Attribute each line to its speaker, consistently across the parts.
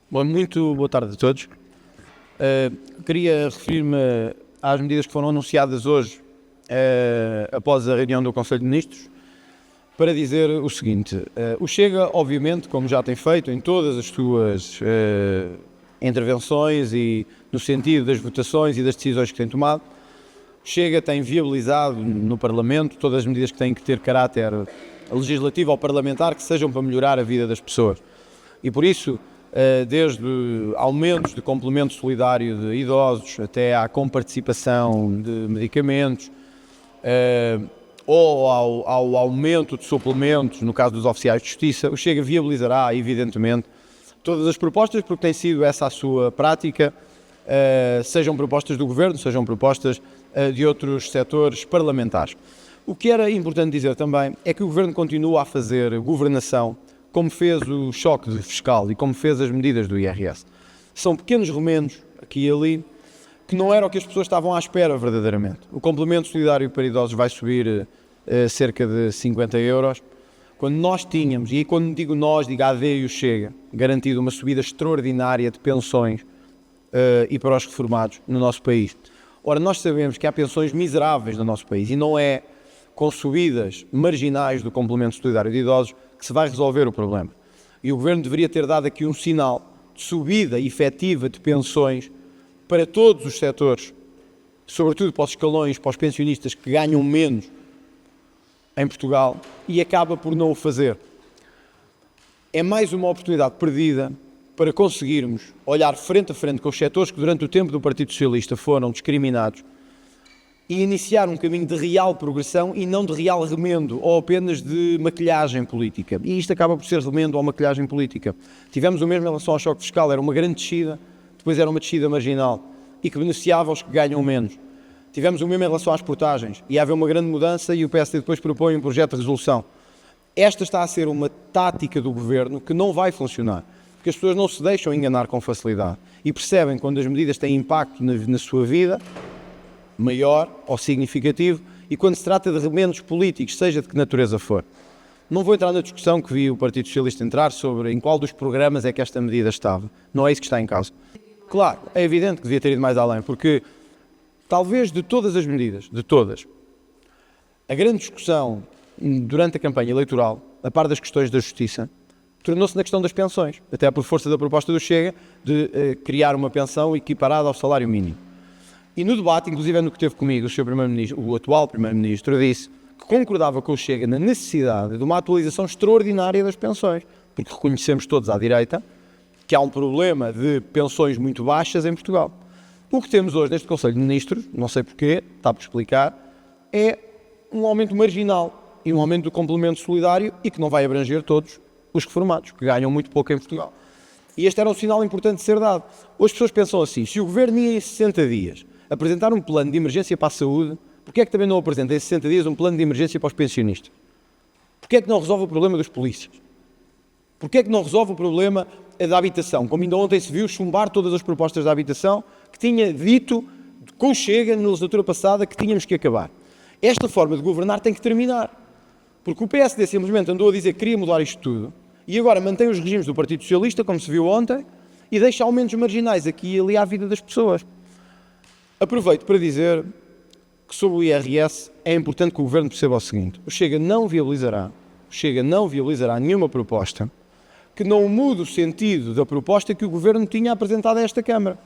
Speaker 1: Bom, muito boa tarde a todos. Queria referir-me às medidas que foram anunciadas hoje, após a reunião do Conselho de Ministros, para dizer o seguinte. O Chega, obviamente, como já tem feito em todas as suas intervenções e no sentido das votações e das decisões que tem tomado, o Chega tem viabilizado no Parlamento todas as medidas que têm que ter caráter legislativo ou parlamentar que sejam para melhorar a vida das pessoas. E por isso, desde aumentos de complemento solidário de idosos até à comparticipação de medicamentos, ou ao aumento de suplementos, no caso dos oficiais de justiça, o Chega viabilizará, evidentemente, todas as propostas, porque tem sido essa a sua prática, sejam propostas do Governo, sejam propostas de outros setores parlamentares. O que era importante dizer também é que o Governo continua a fazer governação, como fez o choque fiscal e como fez as medidas do IRS. São pequenos remendos, aqui e ali, que não era o que as pessoas estavam à espera verdadeiramente. O complemento solidário para idosos vai subir cerca de 50 euros. Quando nós tínhamos, e quando digo nós, digo a AD e o Chega, garantido uma subida extraordinária de pensões e para os reformados no nosso país. Ora, nós sabemos que há pensões miseráveis no nosso país e não é com subidas marginais do complemento solidário de idosos que se vai resolver o problema. E o Governo deveria ter dado aqui um sinal de subida efetiva de pensões para todos os setores, sobretudo para os escalões, para os pensionistas que ganham menos em Portugal, e acaba por não o fazer. É mais uma oportunidade perdida para conseguirmos olhar frente a frente com os setores que durante o tempo do Partido Socialista foram discriminados e iniciar um caminho de real progressão e não de real remendo ou apenas de maquilhagem política. E isto acaba por ser remendo ou maquilhagem política. Tivemos o mesmo em relação ao choque fiscal, era uma grande descida, depois era uma descida marginal e que beneficiava os que ganham menos. Tivemos o mesmo em relação às portagens, ia haver uma grande mudança e o PSD depois propõe um projeto de resolução. Esta está a ser uma tática do Governo que não vai funcionar, porque as pessoas não se deixam enganar com facilidade e percebem quando as medidas têm impacto na sua vida, maior ou significativo, e quando se trata de remendos políticos, seja de que natureza for. Não vou entrar na discussão que vi o Partido Socialista entrar sobre em qual dos programas é que esta medida estava. Não é isso que está em causa. Claro, é evidente que devia ter ido mais além, porque talvez de todas as medidas, de todas, a grande discussão durante a campanha eleitoral, a par das questões da justiça, tornou-se na questão das pensões, até por força da proposta do Chega de criar uma pensão equiparada ao salário mínimo. E no debate, inclusive no que teve comigo o atual Primeiro-Ministro, disse que concordava com o Chega na necessidade de uma atualização extraordinária das pensões, porque reconhecemos todos à direita que há um problema de pensões muito baixas em Portugal. O que temos hoje neste Conselho de Ministros, não sei porquê, está por explicar, é um aumento marginal e um aumento do complemento solidário e que não vai abranger todos os reformados, que ganham muito pouco em Portugal. E este era um sinal importante de ser dado. Hoje as pessoas pensam assim, se o Governo ia em 60 dias apresentar um plano de emergência para a saúde, porquê é que também não apresenta em 60 dias um plano de emergência para os pensionistas? Porquê é que não resolve o problema dos polícias? Porquê é que não resolve o problema da habitação? Como ainda ontem se viu chumbar todas as propostas da habitação que tinha dito com o Chega na legislatura passada que tínhamos que acabar. Esta forma de governar tem que terminar. Porque o PSD simplesmente andou a dizer que queria mudar isto tudo e agora mantém os regimes do Partido Socialista, como se viu ontem, e deixa aumentos marginais aqui e ali à vida das pessoas. Aproveito para dizer que sobre o IRS é importante que o Governo perceba o seguinte. O Chega não viabilizará nenhuma proposta que não mude o sentido da proposta que o Governo tinha apresentado a esta Câmara,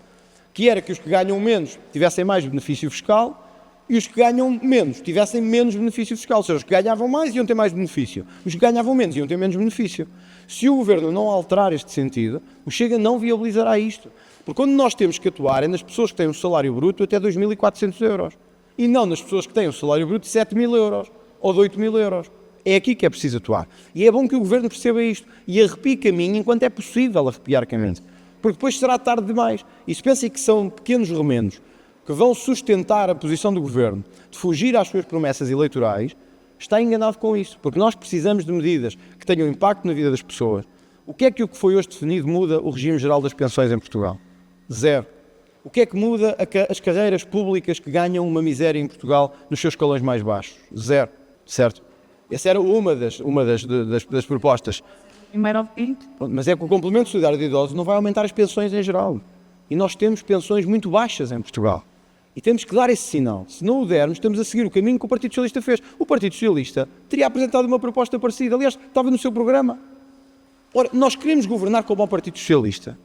Speaker 1: que era que os que ganham menos tivessem mais benefício fiscal e os que ganham menos tivessem menos benefício fiscal. Ou seja, os que ganhavam mais iam ter mais benefício, os que ganhavam menos iam ter menos benefício. Se o Governo não alterar este sentido, o Chega não viabilizará isto. Porque quando nós temos que atuar é nas pessoas que têm um salário bruto até 2.400 euros e não nas pessoas que têm um salário bruto de 7.000 euros ou de 8.000 euros. É aqui que é preciso atuar. E é bom que o Governo perceba isto e arrepie caminho enquanto é possível arrepiar caminho. Porque depois será tarde demais. E se pensem que são pequenos remendos que vão sustentar a posição do Governo de fugir às suas promessas eleitorais, está enganado com isso. Porque nós precisamos de medidas que tenham impacto na vida das pessoas. O que foi hoje definido muda o regime geral das pensões em Portugal? Zero. O que é que muda as carreiras públicas que ganham uma miséria em Portugal nos seus escalões mais baixos? Zero. Certo? Essa era uma das propostas. Mas é que o complemento solidário de idosos não vai aumentar as pensões em geral. E nós temos pensões muito baixas em Portugal. E temos que dar esse sinal. Se não o dermos, estamos a seguir o caminho que o Partido Socialista fez. O Partido Socialista teria apresentado uma proposta parecida. Aliás, estava no seu programa. Ora, nós queremos governar como o Partido Socialista.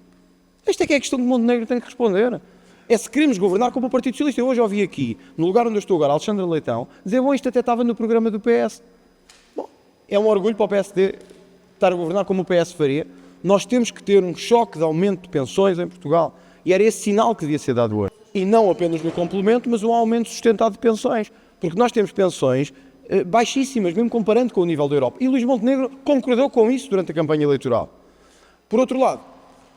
Speaker 1: Esta é que é a questão que o Montenegro tem que responder. É se queremos governar como o Partido Socialista. Eu hoje ouvi aqui, no lugar onde eu estou agora, Alexandre Leitão, dizer, bom, isto até estava no programa do PS. Bom, é um orgulho para o PSD estar a governar como o PS faria. Nós temos que ter um choque de aumento de pensões em Portugal. E era esse sinal que devia ser dado hoje. E não apenas no complemento, mas um aumento sustentado de pensões. Porque nós temos pensões baixíssimas, mesmo comparando com o nível da Europa. E Luís Montenegro concordou com isso durante a campanha eleitoral. Por outro lado,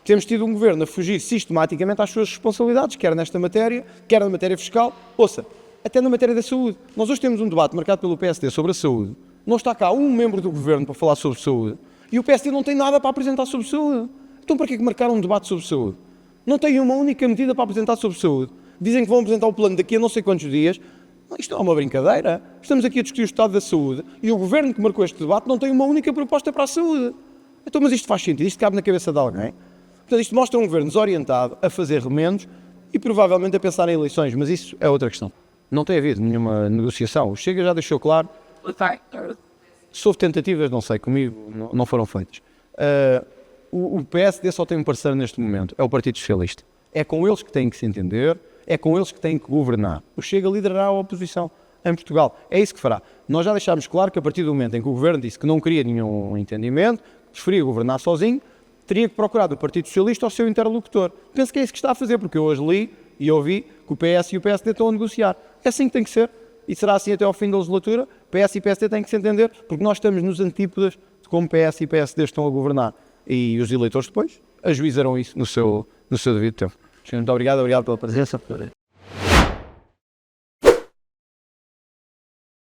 Speaker 1: temos tido um governo a fugir sistematicamente às suas responsabilidades, quer nesta matéria, quer na matéria fiscal, ouça, até na matéria da saúde. Nós hoje temos um debate marcado pelo PSD sobre a saúde. Não está cá um membro do governo para falar sobre saúde e o PSD não tem nada para apresentar sobre saúde. Então para que marcar um debate sobre saúde? Não tem uma única medida para apresentar sobre saúde. Dizem que vão apresentar o plano daqui a não sei quantos dias. Isto não é uma brincadeira. Estamos aqui a discutir o estado da saúde e o governo que marcou este debate não tem uma única proposta para a saúde. Então, mas isto faz sentido? Isto cabe na cabeça de alguém? Portanto, isto mostra um governo desorientado a fazer remendos e provavelmente a pensar em eleições, mas isso é outra questão. Não tem havido nenhuma negociação. O Chega já deixou claro. Se houve tentativas, não sei, comigo não foram feitas. O PSD só tem um parceiro neste momento, é o Partido Socialista. É com eles que têm que se entender, é com eles que têm que governar. O Chega liderará a oposição em Portugal. É isso que fará. Nós já deixámos claro que a partir do momento em que o Governo disse que não queria nenhum entendimento, preferia governar sozinho, teria que procurar do Partido Socialista o seu interlocutor. Penso que é isso que está a fazer, porque eu hoje li e ouvi que o PS e o PSD estão a negociar. É assim que tem que ser. E será assim até ao fim da legislatura. PS e PSD têm que se entender, porque nós estamos nos antípodas de como PS e PSD estão a governar. E os eleitores depois ajuizarão isso no seu devido tempo. Muito obrigado pela presença.